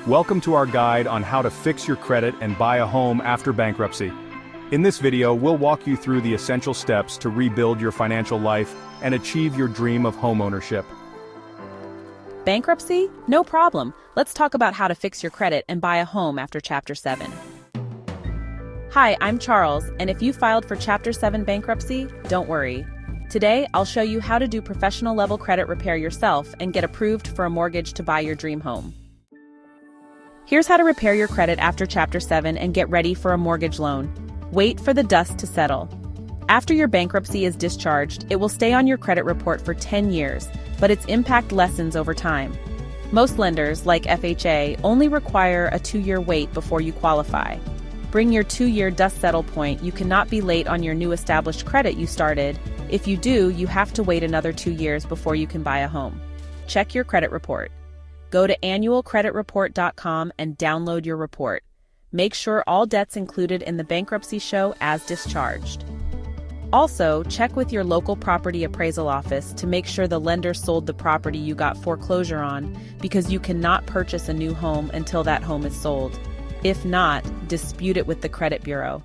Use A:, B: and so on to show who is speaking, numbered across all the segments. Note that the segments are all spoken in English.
A: Welcome to our guide on how to fix your credit and buy a home after bankruptcy. In this video, we'll walk you through the essential steps to rebuild your financial life and achieve your dream of homeownership.
B: Bankruptcy? No problem. Let's talk about how to fix your credit and buy a home after Chapter 7. Hi, I'm Charles, and if you filed for Chapter 7 bankruptcy, don't worry. Today, I'll show you how to do professional-level credit repair yourself and get approved for a mortgage to buy your dream home. Here's how to repair your credit after Chapter 7 and get ready for a mortgage loan. Wait for the dust to settle. After your bankruptcy is discharged, it will stay on your credit report for 10 years, but its impact lessens over time. Most lenders, like FHA, only require a 2-year wait before you qualify. Bring your 2-year dust settle point. You cannot be late on your new established credit you started. If you do, you have to wait another 2 years before you can buy a home. Check your credit report. Go to annualcreditreport.com and download your report. Make sure all debts included in the bankruptcy show as discharged. Also, check with your local property appraisal office to make sure the lender sold the property you got foreclosure on, because you cannot purchase a new home until that home is sold. If not, dispute it with the credit bureau.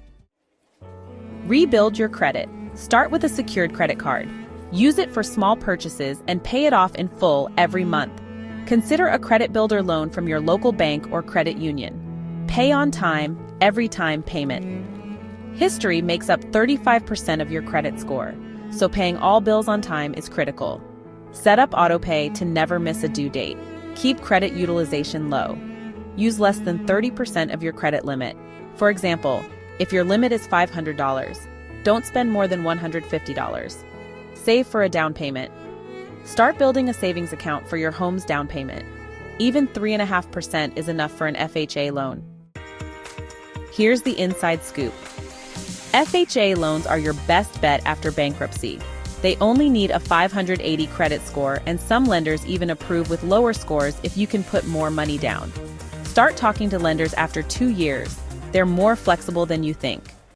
B: Rebuild your credit. Start with a secured credit card. Use it for small purchases and pay it off in full every month. Consider a credit builder loan from your local bank or credit union. Pay on time, every time payment. History makes up 35% of your credit score, so paying all bills on time is critical. Set up autopay to never miss a due date. Keep credit utilization low. Use less than 30% of your credit limit. For example, if your limit is $500, don't spend more than $150. Save for a down payment. Start building a savings account for your home's down payment. Even 3.5% is enough for an FHA loan. Here's the inside scoop. FHA loans are your best bet after bankruptcy. They only need a 580 credit score, and some lenders even approve with lower scores if you can put more money down. Start talking to lenders after 2 years. They're more flexible than you think.